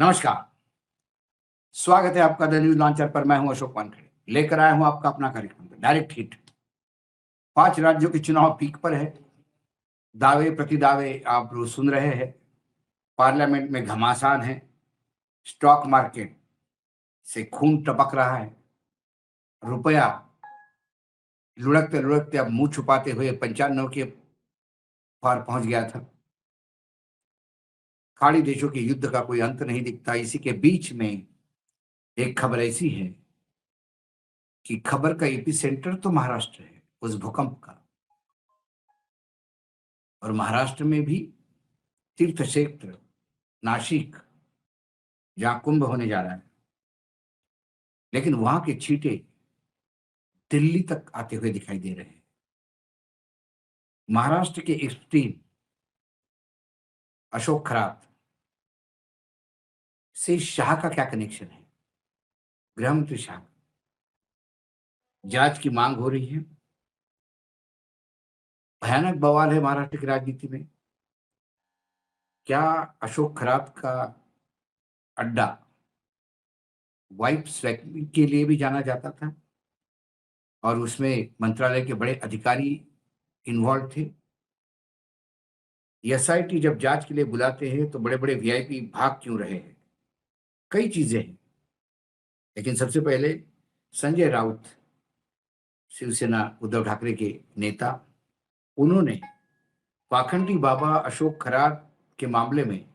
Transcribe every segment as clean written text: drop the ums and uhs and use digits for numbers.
नमस्कार, स्वागत है आपका द न्यूज़ लॉन्चर पर। मैं हूं अशोक वानखेड़े, लेकर आया हूं आपका अपना कार्यक्रम डायरेक्ट हिट। 5 राज्यों के चुनाव पीक पर है, दावे प्रतिदावे आप रोज सुन रहे हैं, पार्लियामेंट में घमासान है, स्टॉक मार्केट से खून टपक रहा है, रुपया लुढ़कते-लुढ़कते अब मुँह छुपाते हुए 95 के पार पहुँच गया था। खाड़ी देशों के युद्ध का कोई अंत नहीं दिखता। इसी के बीच में एक खबर ऐसी है कि खबर का एपिसेंटर तो महाराष्ट्र है, उस भूकंप का। और महाराष्ट्र में भी तीर्थ क्षेत्र नासिक, जहाँ कुंभ होने जा रहा है, लेकिन वहां के छींटे दिल्ली तक आते हुए दिखाई दे रहे हैं। महाराष्ट्र के एसपी अशोक खरात से शाह का क्या कनेक्शन है? गृह मंत्री शाह, जांच की मांग हो रही है। भयानक बवाल है महाराष्ट्र की राजनीति में। क्या अशोक खरात का अड्डा वाइफ स्वैपिंग के लिए भी जाना जाता था और उसमें मंत्रालय के बड़े अधिकारी इन्वॉल्व थे? एसआईटी जब जांच के लिए बुलाते हैं तो बड़े बड़े वीआईपी भाग क्यों रहे हैं? कई चीजें हैं, लेकिन सबसे पहले संजय राउत, शिवसेना उद्धव ठाकरे के नेता, उन्होंने पाखंडी बाबा अशोक खरात के मामले में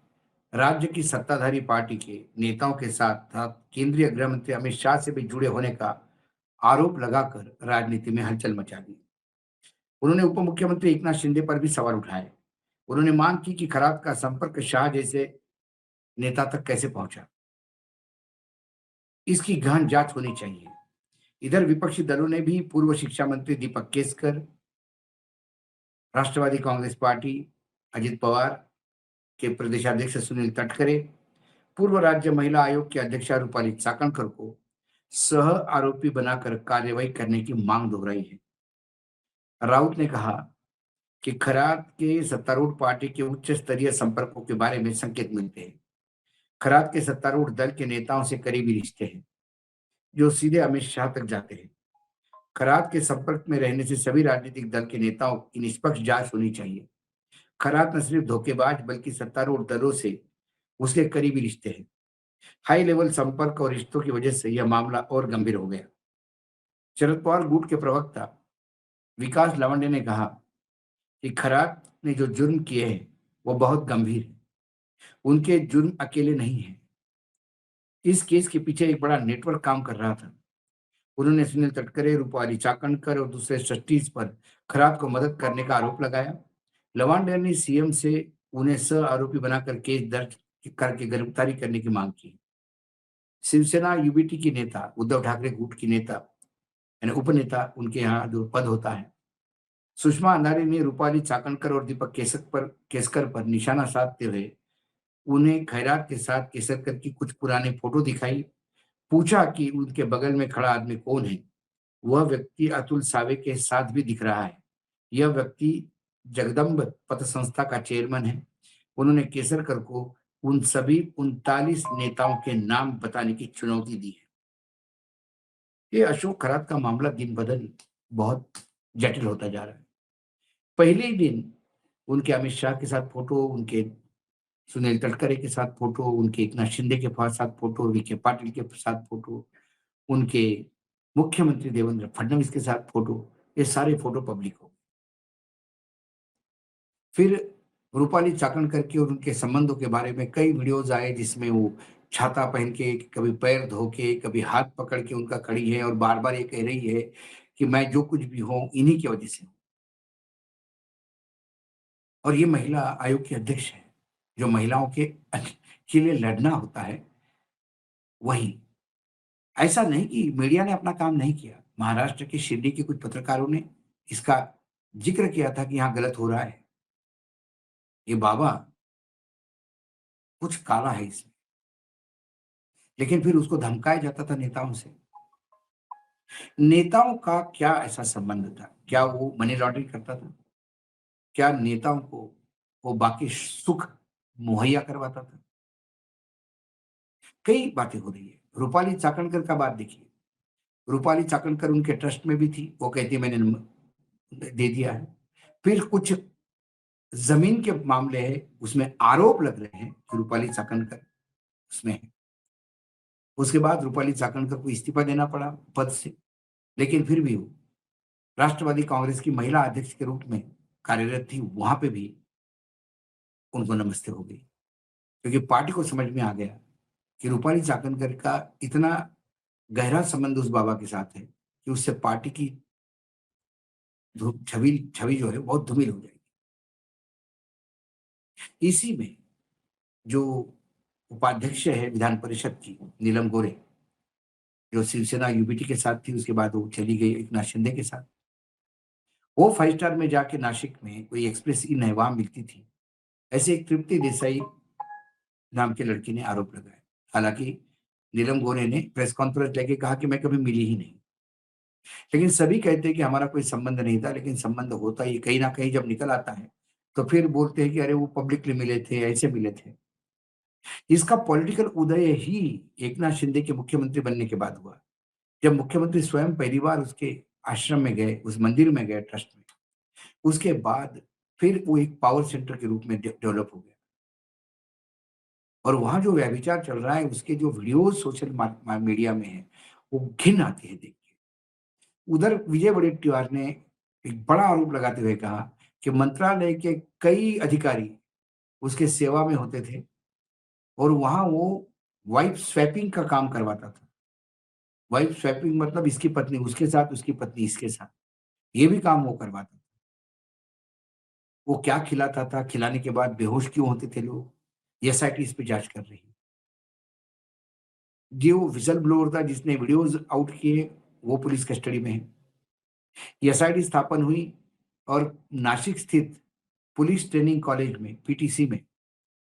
राज्य की सत्ताधारी पार्टी के नेताओं के साथ साथ केंद्रीय गृह मंत्री अमित शाह से भी जुड़े होने का आरोप लगाकर राजनीति में हलचल मचा दी। उन्होंने उप मुख्यमंत्री एकनाथ शिंदे पर भी सवाल उठाए। उन्होंने मांग की कि खरात का संपर्क शाह जैसे नेता तक कैसे पहुंचा, इसकी गहन जांच होनी चाहिए। इधर विपक्षी दलों ने भी पूर्व शिक्षा मंत्री दीपक केसकर, राष्ट्रवादी कांग्रेस पार्टी अजित पवार के प्रदेशाध्यक्ष सुनील तटकरे, पूर्व राज्य महिला आयोग की अध्यक्षा रूपाली चाकणकर को सह आरोपी बनाकर कार्रवाई करने की मांग दोहराई है। राउत ने कहा कि खरात के सत्तारूढ़ पार्टी के उच्च स्तरीय संपर्कों के बारे में संकेत मिलते हैं। खरात के सत्तारूढ़ दल के नेताओं से करीबी रिश्ते हैं, जो सीधे अमित शाह तक जाते हैं। खरात के संपर्क में रहने से सभी राजनीतिक दल के नेताओं की निष्पक्ष जांच होनी चाहिए। खरात न सिर्फ धोखेबाज बल्कि सत्तारूढ़ दलों से उसके करीबी रिश्ते हैं। हाई लेवल संपर्क और रिश्तों की वजह से यह मामला और गंभीर हो गया। शरद पवार गुट के प्रवक्ता विकास लावंडे ने कहा कि खरात ने जो जुर्म किए हैं वो बहुत गंभीर है। उनके जुर्म अकेले नहीं है, इस केस के पीछे एक बड़ा नेटवर्क काम कर रहा था। उन्होंने सुनील तटकरे, रूपाली चाकणकर और दूसरे ट्रस्टीज पर खरात को मदद करने का आरोप लगाया। लवांडे ने सीएम से उन्हें सह आरोपी बनाकर केस दर्ज करके गिरफ्तारी करने की मांग की। शिवसेना यूबीटी की नेता, उद्धव ठाकरे गुट की नेता यानी उपनेता, उनके यहाँ जो पद होता है, सुषमा अंधारी ने रूपाली चाकणकर और दीपक केसकर पर निशाना साधते हुए उन्हें खैरात के साथ केसरकर की कुछ पुराने फोटो दिखाई। पूछा कि उनके बगल में खड़ा आदमी कौन है? वह व्यक्ति अतुल सावे के साथ भी दिख रहा है। यह व्यक्ति जगदम्ब पथ संस्था का चेयरमैन है। उन्होंने केसरकर को उन सभी 39 नेताओं के नाम बताने की चुनौती दी है। ये अशोक खरात का मामला दिन ब दिन बहुत जटिल होता जा रहा है। पहले ही दिन उनके अमित शाह के साथ फोटो, उनके सुनील तटकरे के साथ फोटो, उनके एकनाथ शिंदे के साथ फोटो, विखे पाटिल के साथ फोटो, उनके मुख्यमंत्री देवेंद्र फडणवीस के साथ फोटो, ये सारे फोटो पब्लिक हो गए। फिर रूपाली चाकणकर के और उनके संबंधों के बारे में कई वीडियोज आए जिसमें वो छाता पहन के, कभी पैर धो के, कभी हाथ पकड़ के उनका खड़ी है और बार बार ये कह रही है कि मैं जो कुछ भी हूं इन्हीं की वजह से हूं। और ये महिला आयोग की अध्यक्ष है। जो महिलाओं के लिए लड़ना होता है वही। ऐसा नहीं कि मीडिया ने अपना काम नहीं किया। महाराष्ट्र के शिरडी के कुछ पत्रकारों ने इसका जिक्र किया था कि यहाँ गलत हो रहा है। ये बाबा, कुछ काला है इसमें। लेकिन फिर उसको धमकाया जाता था नेताओं से। नेताओं का क्या ऐसा संबंध था? क्या वो मनी लॉन्ड्रिंग करता था? क्या नेताओं को वो बाकी सुख मुहैया करवाता था? कई बातें हो रही है। रूपाली चाकणकर का बात देखिए, रूपाली चाकणकर उनके ट्रस्ट में भी थी, वो कहती है मैंने दे दिया है। फिर कुछ ज़मीन के मामले हैं, उसमें आरोप लग रहे हैं कि रूपाली चाकणकर उसमें है। उसके बाद रूपाली चाकणकर को इस्तीफा देना पड़ा पद से, लेकिन फिर भी वो राष्ट्रवादी कांग्रेस की महिला अध्यक्ष के रूप में कार्यरत थी, वहाँ पे भी उनको नमस्ते हो गई। क्योंकि पार्टी को समझ में आ गया कि रूपाली चाकणकर का इतना गहरा संबंध उस बाबा के साथ है कि उससे पार्टी की छवि छवि जो है बहुत धूमिल हो जाएगी। इसी में जो उपाध्यक्ष है विधान परिषद की नीलम गोरे, जो शिवसेना यूबीटी के साथ थी, उसके बाद वो चली गई एकनाथ शिंदे के साथ। वो 5 स्टार में जाके नासिक में कोई एक्सप्रेस इन है, वहां मिलती थी। ऐसे एक तृप्ति देसाई नाम के लड़की ने आरोप लगाया। हालांकि नीलम गोरे ने प्रेस कॉन्फ्रेंस लेके कहा कि मैं कभी मिली ही नहीं, लेकिन सभी कहते हैं कि हमारा कोई संबंध नहीं था, लेकिन संबंध होता ही कहीं ना कहीं जब निकल आता है, तो फिर बोलते हैं कि अरे वो पब्लिकली मिले थे, ऐसे मिले थे। इसका पॉलिटिकल उदय ही एकनाथ शिंदे के मुख्यमंत्री बनने के बाद हुआ, जब मुख्यमंत्री स्वयं पहली बार उसके आश्रम में गए, उस मंदिर में गए ट्रस्ट में। उसके बाद फिर वो एक पावर सेंटर के रूप में डेवलप हो गया। और वहां जो व्यभिचार चल रहा है, उसके जो वीडियोज सोशल मीडिया में है, वो घिन आती है देख के। उधर विजय वडेट्टीवार ने एक बड़ा आरोप लगाते हुए कहा कि मंत्रालय के कई अधिकारी उसके सेवा में होते थे और वहां वो वाइफ स्वैपिंग का काम करवाता था। वाइफ स्वैपिंग मतलब इसकी पत्नी उसके साथ, उसकी पत्नी इसके साथ, ये भी काम वो करवाता था। वो क्या खिलाता था, खिलाने के बाद बेहोश क्यों होते थे लोग, एसआईटी इस पे जांच कर रही है। जो व्हिसल ब्लोअर था जिसने वीडियोज आउट किए, वो पुलिस कस्टडी में है। एसआईटी स्थापन हुई और नासिक स्थित पुलिस ट्रेनिंग कॉलेज में, पीटीसी में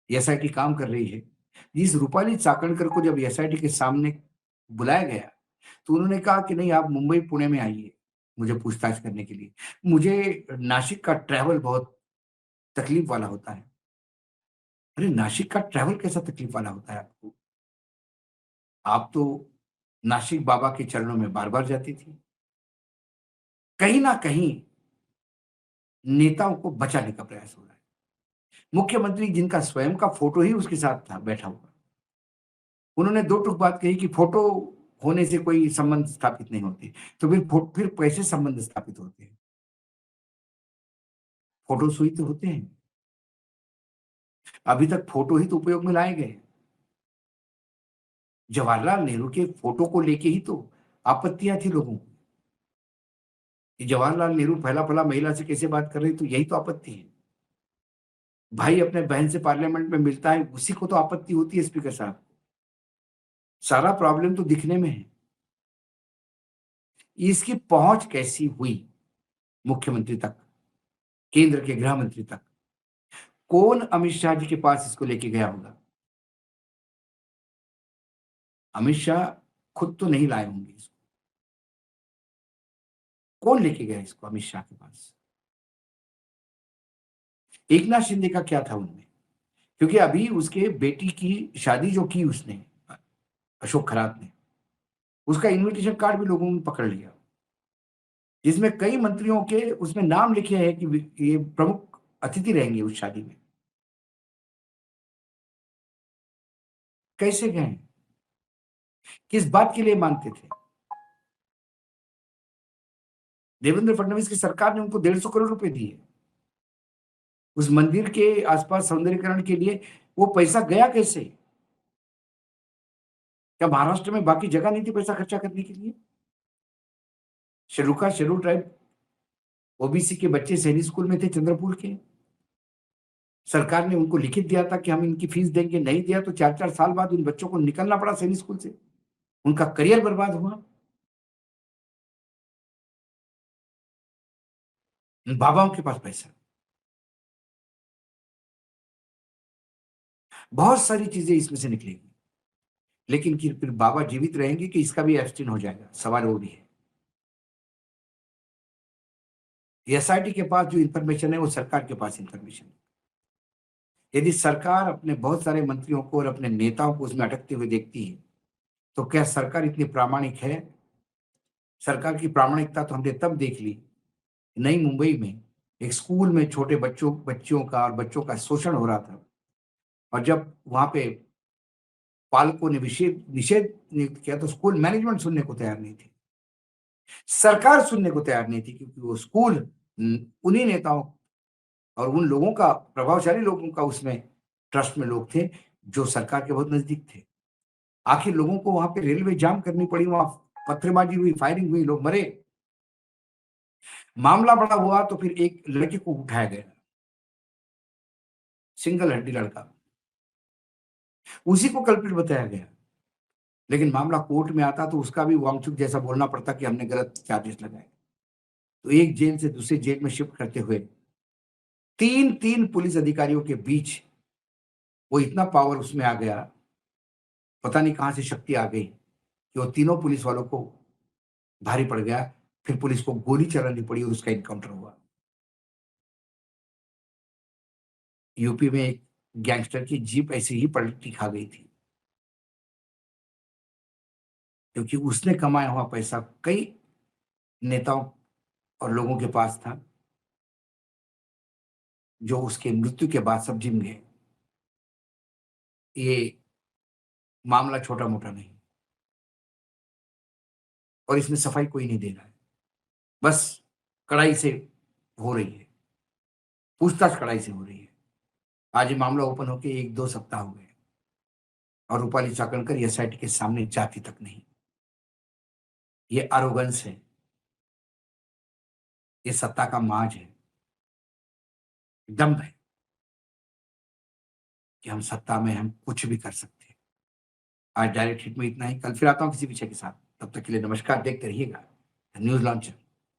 एसआईटी काम कर रही है। जिस रूपाली चाकणकर को जब एसआईटी के सामने बुलाया गया, तो उन्होंने कहा कि नहीं, आप मुंबई पुणे में आइए मुझे पूछताछ करने के लिए। मुझे नासिक का ट्रैवल बहुत तकलीफ वाला होता है। अरे नासिक का ट्रैवल कैसा तकलीफ वाला होता है आपको? आप तो नासिक बाबा के चरणों में बार बार जाती थी। कहीं ना कहीं नेताओं को बचाने का प्रयास हो रहा है। मुख्यमंत्री जिनका स्वयं का फोटो ही उसके साथ था बैठा हुआ, उन्होंने दो टूक बात कही कि फोटो होने से कोई संबंध स्थापित नहीं होते। तो फिर कैसे संबंध स्थापित होते हैं? फोटो सुई तो होते हैं। अभी तक फोटो ही तो उपयोग में लाए गए। जवाहरलाल नेहरू के फोटो को लेके ही तो आपत्तियां थी लोगों को कि जवाहरलाल नेहरू फैला फला महिला से कैसे बात कर रहे, तो यही तो आपत्ति है। भाई अपने बहन से पार्लियामेंट में मिलता है, उसी को तो आपत्ति होती है स्पीकर साहब। सारा प्रॉब्लम तो दिखने में है। इसकी पहुंच कैसी हुई मुख्यमंत्री तक, केंद्र के गृह मंत्री तक? कौन अमित शाह जी के पास इसको लेके गया होगा? अमित शाह खुद तो नहीं लाए होंगे इसको। कौन लेके गया इसको अमित शाह के पास? एकनाथ शिंदे का क्या था उनमें? क्योंकि अभी उसके बेटी की शादी जो की उसने, अशोक खरात ने, उसका इनविटेशन कार्ड भी लोगों ने पकड़ लिया, जिसमें कई मंत्रियों के उसमें नाम लिखे हैं कि ये प्रमुख अतिथि रहेंगे उस शादी में। कैसे गए? किस बात के लिए मानते थे? देवेंद्र फडणवीस की सरकार ने उनको 150 करोड़ रुपए दिए उस मंदिर के आसपास सौंदर्यीकरण के लिए। वो पैसा गया कैसे? क्या महाराष्ट्र में बाकी जगह नहीं थी पैसा खर्चा करने के लिए? शेड्यूल ट्राइब ओबीसी के बच्चे सैनिक स्कूल में थे चंद्रपुर के। सरकार ने उनको लिखित दिया था कि हम इनकी फीस देंगे, नहीं दिया तो 4-4 साल बाद उन बच्चों को निकलना पड़ा सैनिक स्कूल से। उनका करियर बर्बाद हुआ। बाबाओं के पास पैसा। बहुत सारी चीजें इसमें से निकलेगी, लेकिन फिर बाबा जीवित रहेंगे कि इसका भी एब्सटिन हो जाएगा, सवाल वो भी है। एसआईटी के पास जो इंफॉर्मेशन है वो सरकार के पास इंफॉर्मेशन है। यदि सरकार अपने बहुत सारे मंत्रियों को और अपने नेताओं को उसमें अटकते हुए देखती है, तो क्या सरकार इतनी प्रामाणिक है? सरकार की प्रामाणिकता तो हमने तब देख ली, नई मुंबई में एक स्कूल में छोटे बच्चियों का और बच्चों का शोषण हो रहा था और जब वहाँ पे पालकों ने निषेध नियुक्त किया तो स्कूल मैनेजमेंट सुनने को तैयार नहीं थी। सरकार सुनने को तैयार नहीं थी क्योंकि वो स्कूल उन्हीं नेताओं और उन लोगों का प्रभावशाली लोगों का उसमें ट्रस्ट में लोग थे, जो सरकार के बहुत नज़दीक थे। आखिर लोगों को वहाँ पे रेलवे जाम करनी पड़ी, वहाँ पत्थरबाजी हुई, फायरिंग हुई, लोग मरे। मामला बड़ा हुआ तो फिर एक लड़के को उठाया गया, सिंगल हड्डी लड़का, उसी को कल्प्रिट बताया गया। लेकिन मामला कोर्ट में आता तो उसका भी वांगचुक जैसा बोलना पड़ता कि हमने गलत चार्जेस लगाए। तो एक जेल से दूसरे जेल में शिफ्ट करते हुए 3-3 पुलिस अधिकारियों के बीच वो इतना पावर उसमें आ गया, पता नहीं कहाँ से शक्ति आ गई कि वो तीनों पुलिस वालों को भारी पड़ गया। फिर पुलिस को गोली चलानी पड़ी और उसका एनकाउंटर हुआ। यूपी में एक गैंगस्टर की जीप ऐसे ही पलटी खा गई थी, क्योंकि उसने कमाया हुआ पैसा कई नेताओं और लोगों के पास था, जो उसके मृत्यु के बाद सब जिम गए। ये मामला छोटा-मोटा नहीं और इसमें सफाई कोई नहीं दे रहा है। बस कड़ाई से हो रही है, पूछताछ कड़ाई से हो रही है। आज ये मामला ओपन होके 1-2 सप्ताह हो गए और रूपाली चाकणकर एसआईटी के सामने जाती तक नहीं। ये एरोगेंस है, ये सत्ता का माज है, दंभ है कि हम सत्ता में हम कुछ भी कर सकते हैं। आज डायरेक्ट हिट में इतना ही, कल फिर आता हूँ किसी विषय के साथ। तब तक के लिए नमस्कार, देखते रहिएगा न्यूज़ लॉन्चर।